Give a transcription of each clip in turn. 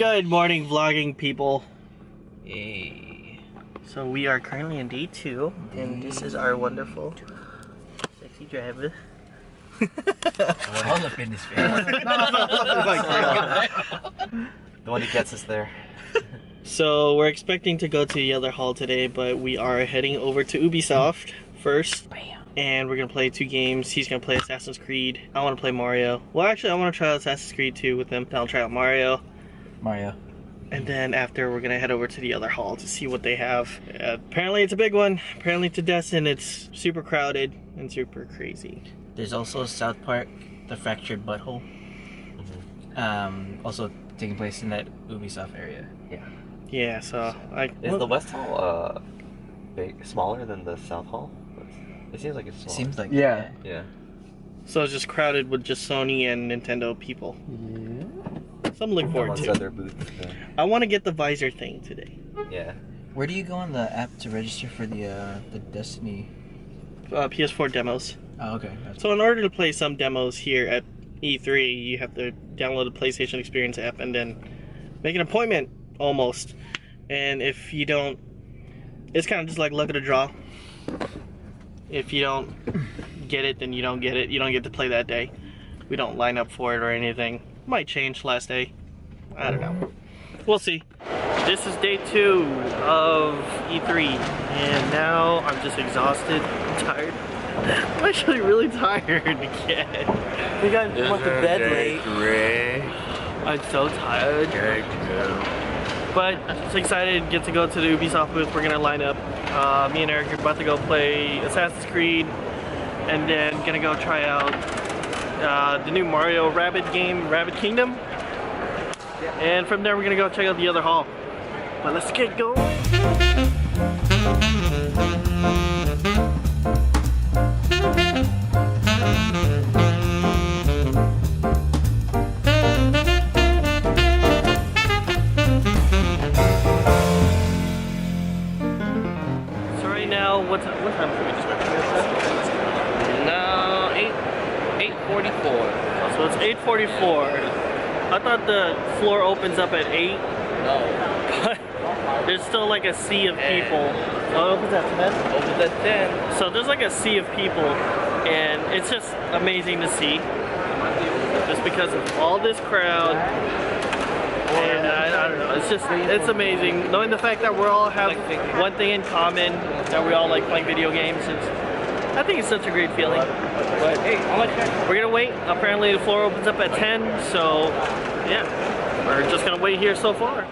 Good morning, vlogging people. Yay. So we are currently in day 2, and this is our wonderful, sexy driver. All up in his face. The one who gets us there. So we're expecting to go to the other hall today, but we are heading over to Ubisoft first. Bam. And we're gonna play 2 games. He's gonna play Assassin's Creed. I wanna play Mario. Well, actually, I wanna try out Assassin's Creed 2 with him. Then I'll try out Mario. And then after, we're gonna head over to the other hall to see what they have. Apparently it's a big one. Apparently to Destin, it's super crowded and super crazy. There's also South Park, The Fractured Butthole. Also taking place in that Ubisoft area. Yeah, so Is the West Hall smaller than the South Hall? It seems like it's smaller. Seems like Yeah. So it's just crowded with just Sony and Nintendo people. Yeah. Something to look forward to. Their booth. I want to get the visor thing today. Yeah. Where do you go on the app to register for the Destiny? PS4 demos. Oh, okay. So in order to play some demos here at E3, you have to download the PlayStation Experience app and then make an appointment, almost. And if you don't, it's kind of just like luck of the draw. If you don't get it, then you don't get it. You don't get to play that day. We don't line up for it or anything. Might change last day. I don't know. We'll see. This is day 2 of E3, and now I'm just exhausted and tired. I'm actually really tired again. We went to bed late. I'm so tired. But just excited to get to go to the Ubisoft booth. We're gonna line up. Me and Eric are about to go play Assassin's Creed, and then gonna go try out the new Mario Rabbids game, Rabbids Kingdom. And from there we're gonna go check out the other hall. But let's get going. So right now, what time should we just start? No, 8:44. So it's 8:44. I thought the floor opens up at 8. No. But there's still like a sea of people. Oh, it opens at 10? Opens at 10. So there's like a sea of people, and it's just amazing to see. Just because of all this crowd. And I don't know, it's amazing. Knowing the fact that we all have one thing in common, that we all like playing video games. I think it's such a great feeling. But hey, we're gonna wait. Apparently the floor opens up at 10, so yeah, we're just gonna wait here so far.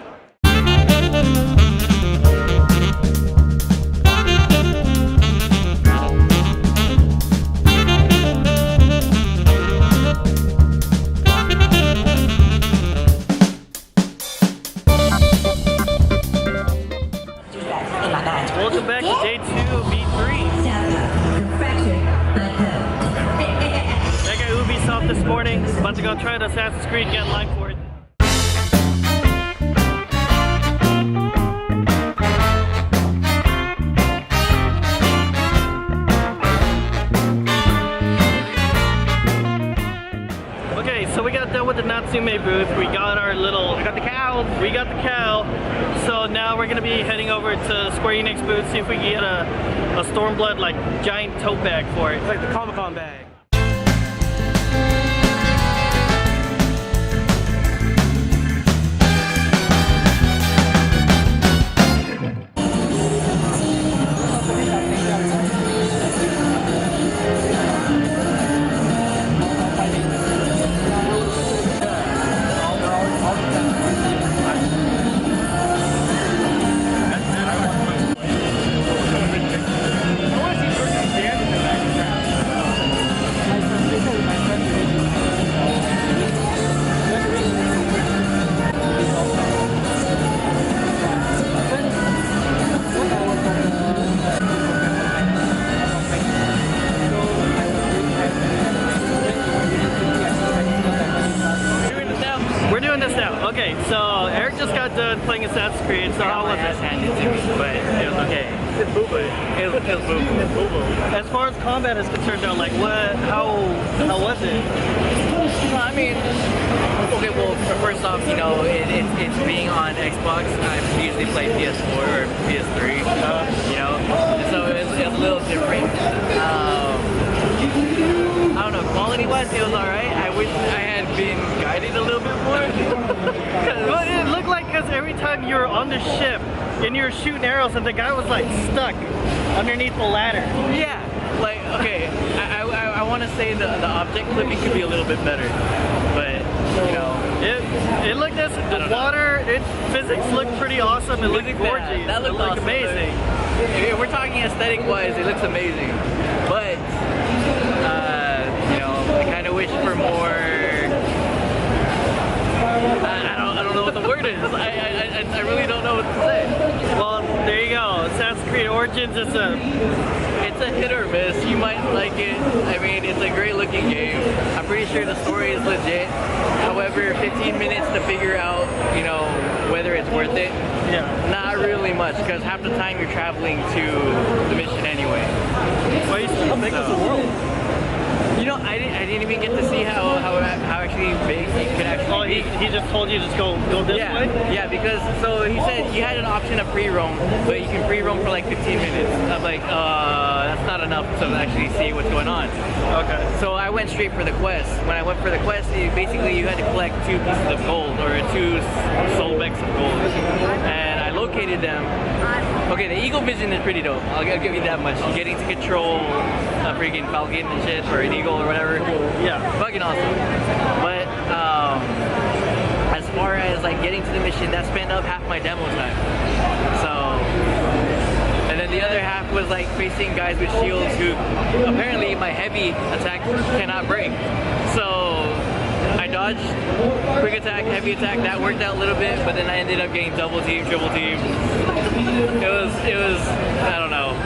Welcome back to day 2 of E3. I got Ubisoft this morning. About to go try the Assassin's Creed, get in line for it. Okay, so we got done with the Natsume booth. We got the cow. We got the cow. So now we're gonna be heading over to Square Enix booth, see if we can get a Stormblood like giant tote bag for it. It's like the Comic-Con bag. Okay, so Eric just got done playing Assassin's Creed, so how was it? But it was okay. It was boo-boo. As far as combat is concerned though, like how was it? I mean, okay, well, first off, off, you know, it's being on Xbox. I usually play PS4 or PS3, you know, so it's a little different. I don't know, quality-wise, it was alright. I wish I had been guided a little bit more. Well, it looked like because every time you were on the ship and you were shooting arrows and the guy was like stuck underneath the ladder. Yeah, like, okay, I want to say the object clipping could be a little bit better, but, you know. It looked this, the water, physics looked pretty awesome. It looked gorgeous. That looked awesome, amazing. If we're talking aesthetic-wise, it looks amazing, but, you know, I kind of wish for more. I don't know what the word is. I really don't know what to say. Well, there you go. Assassin's Creed Origins is it's a hit or miss. You might like it. I mean, it's a great looking game. I'm pretty sure the story is legit. However, 15 minutes to figure out, you know, whether it's worth it. Yeah. Not really much, because half the time you're traveling to the mission anyway. Well, how big is the world? You know, I didn't even get to see how actually big it could actually be. He just told you just go this way? Yeah, because so he said you had an option of pre-roam, but you can pre-roam for like 15 minutes. I'm like, that's not enough to actually see what's going on. Okay. So I went straight for the quest. When I went for the quest, basically you had to collect 2 pieces of gold or 2 soul becks of gold, and I located them. Okay, the eagle vision is pretty dope. I'll give you that much. Getting to control a freaking falcon and shit, or an eagle or whatever. Yeah. Fucking awesome. But as far as like getting to the mission, that spent up half my demo time. So, and then the other half was like facing guys with shields who apparently my heavy attack cannot break. So I dodged, quick attack, heavy attack, that worked out a little bit, but then I ended up getting double team, triple team. It was, I don't know.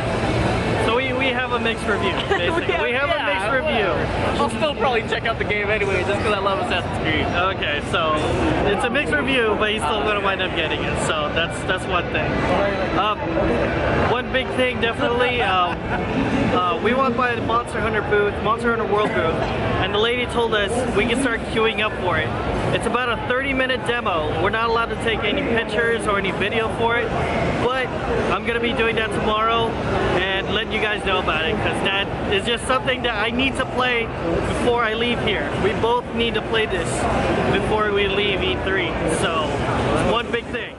So we have a mixed review, basically. we have a mixed review. I'll still probably check out the game anyway, just because I love Assassin's Creed. Okay, so it's a mixed review, but he's still going to wind up getting it. So that's one thing. One big thing, definitely. We walked by the Monster Hunter booth, Monster Hunter World booth, and the lady told us we can start queuing up for it. It's about a 30-minute demo. We're not allowed to take any pictures or any video for it, but I'm going to be doing that tomorrow and letting you guys know about it, because that is just something that I need to play before I leave here. We both need to play this before we leave E3, so it's one big thing.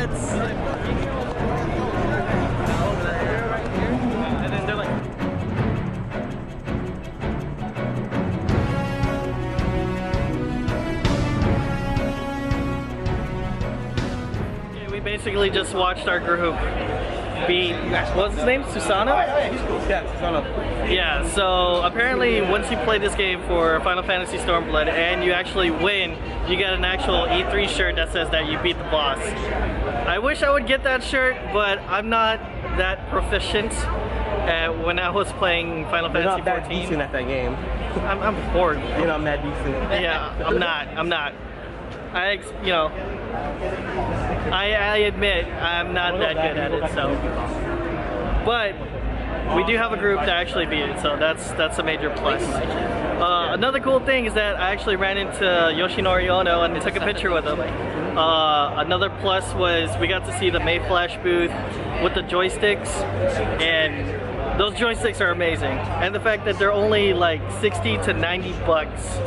tickets. And then they're like, okay, we basically just watched our group beat, what's his name? Susana? Yeah, Susana. Yeah, so apparently once you play this game for Final Fantasy Stormblood and you actually win, you get an actual E3 shirt that says that you beat the boss. I wish I would get that shirt, but I'm not that proficient when I was playing Final You're Fantasy not that 14. decent at that game. I'm bored. You're not that decent. Yeah, I'm not. I admit I'm not that good at it, so. But we do have a group that actually beat it, so that's a major plus. Another cool thing is that I actually ran into Yoshinori Ono and took a picture with him. Another plus was we got to see the Mayflash booth with the joysticks, and those joysticks are amazing. And the fact that they're only like 60 to 90 bucks.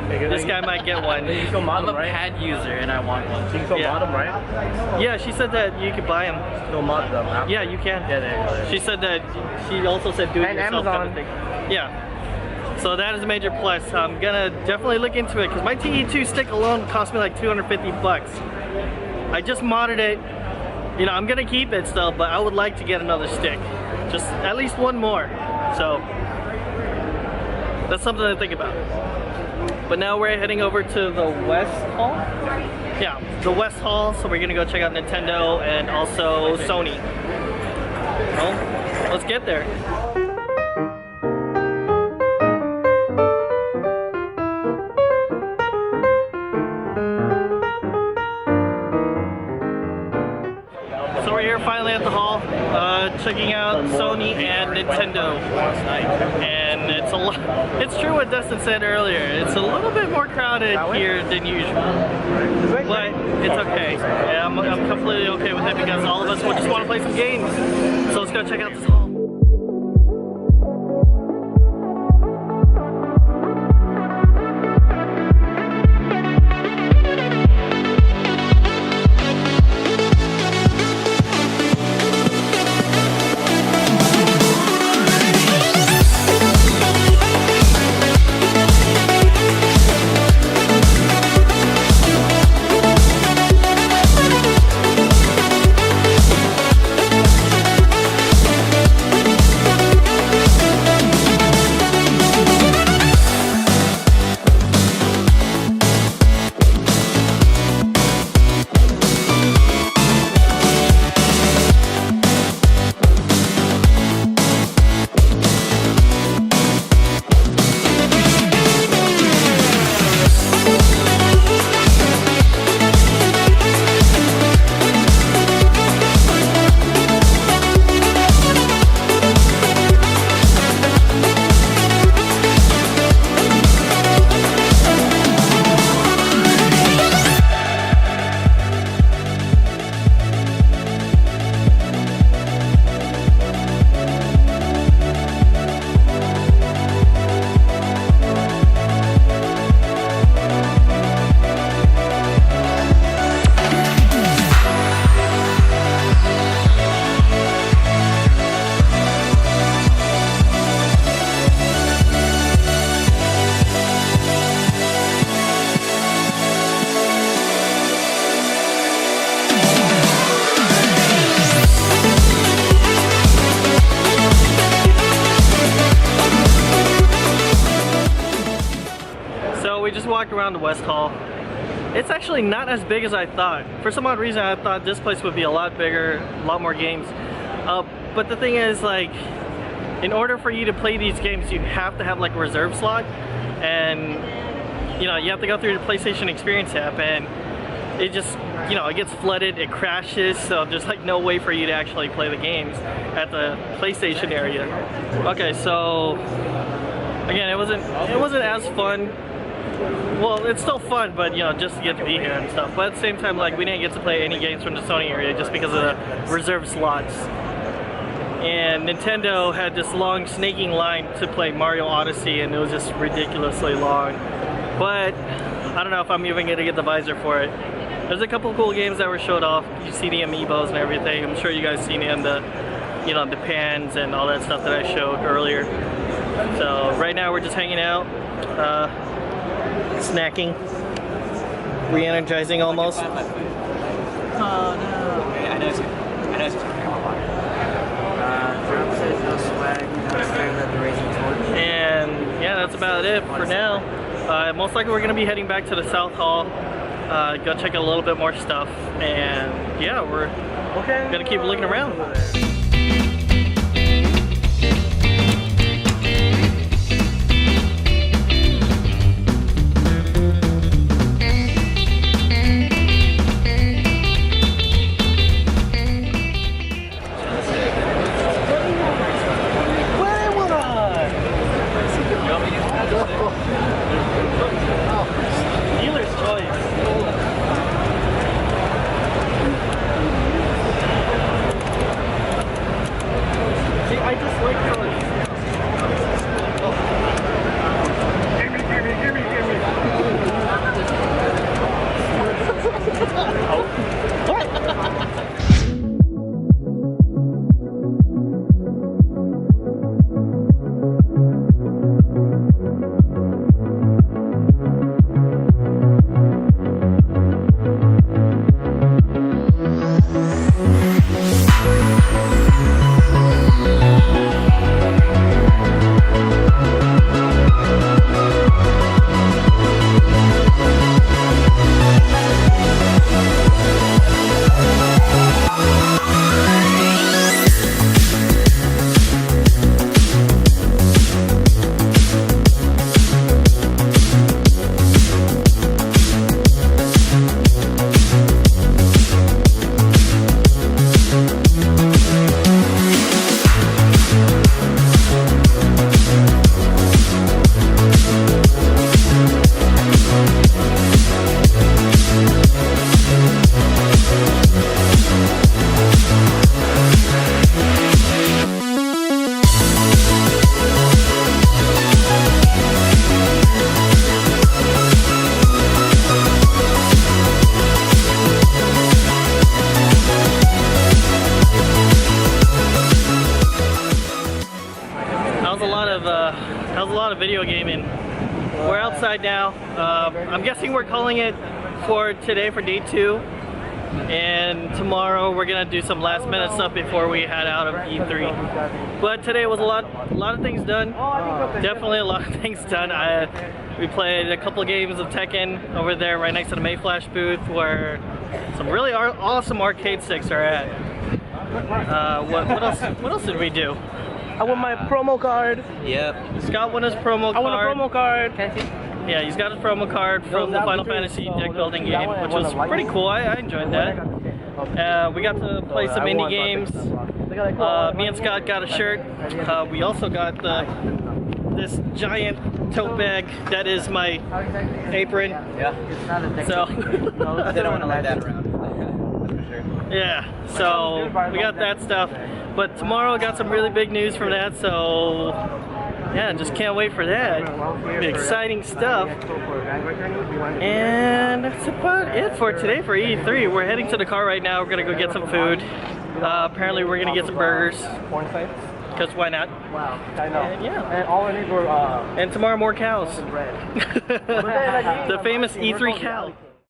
This guy might get one. You can mod I'm them, a right? pad user and I want one. You can Yeah. mod them, right? Yeah, she said that you could buy them. You'll mod them. After. Yeah, you can. Yeah, there you go. She said that, she also said do it And yourself kind of Amazon. thing. Yeah. So that is a major plus. I'm gonna definitely look into it because my TE2 stick alone cost me like 250 bucks. I just modded it. You know, I'm gonna keep it still, but I would like to get another stick. Just at least one more. So that's something to think about. But now we're heading over to the West Hall. Yeah, the West Hall. So we're gonna go check out Nintendo and also Sony. Well, let's get there. So we're here finally at the hall, checking out Sony and Nintendo. And it's a lot. It's true what Dustin said earlier. It's a little bit more crowded here than usual, but it's okay. Yeah, I'm completely okay with it because all of us will just want to play some games. So let's go check out this hall. Walked around the West Hall. It's actually not as big as I thought. For some odd reason, I thought this place would be a lot bigger, a lot more games. But the thing is, like, in order for you to play these games, you have to have like a reserve slot, and you know, you have to go through the PlayStation Experience app, and it just, you know, it gets flooded, it crashes, so there's like no way for you to actually play the games at the PlayStation area. Okay, so again, it wasn't as fun. Well, it's still fun, but you know, just to get to be here and stuff. But at the same time, like, we didn't get to play any games from the Sony area just because of the reserved slots. And Nintendo had this long snaking line to play Mario Odyssey, and it was just ridiculously long. But I don't know if I'm even gonna get the visor for it. There's a couple cool games that were showed off. You see the amiibos and everything. I'm sure you guys seen it in the, you know, the pans and all that stuff that I showed earlier. So right now we're just hanging out, snacking, re-energizing almost. Oh no. Okay, I know it's Drum says no swag, the racing torch. And yeah, that's about it for now. Most likely we're gonna be heading back to the South Hall, go check out a little bit more stuff, and yeah, we're gonna keep looking around. Dealer's choice. See, I just like colors. Gimme. That was a lot of video gaming. We're outside now. I'm guessing we're calling it for today for day 2. And tomorrow we're gonna do some last minute stuff before we head out of E3. But today was a lot of things done. Definitely a lot of things done. We played a couple of games of Tekken over there right next to the Mayflash booth where some really awesome arcade sticks are at. What else did we do? I want my promo card. Yep. Scott won his promo card. I want a promo card. Yeah, he's got his promo card from the Final Fantasy deck building game, which was pretty cool. I enjoyed that. We got to play some indie games. Me and Scott got a shirt. We also got this giant tote bag that is my apron. Yeah. So They don't want to let that around. yeah, so we got that stuff. But tomorrow got some really big news from that, so yeah, just can't wait for that. Exciting stuff. And that's about it for today for E3. We're heading to the car right now. We're gonna go get some food. Apparently we're gonna get some burgers. Because why not? Wow, I know. And yeah. And all I need were And tomorrow more cows. red. The famous E3 cow.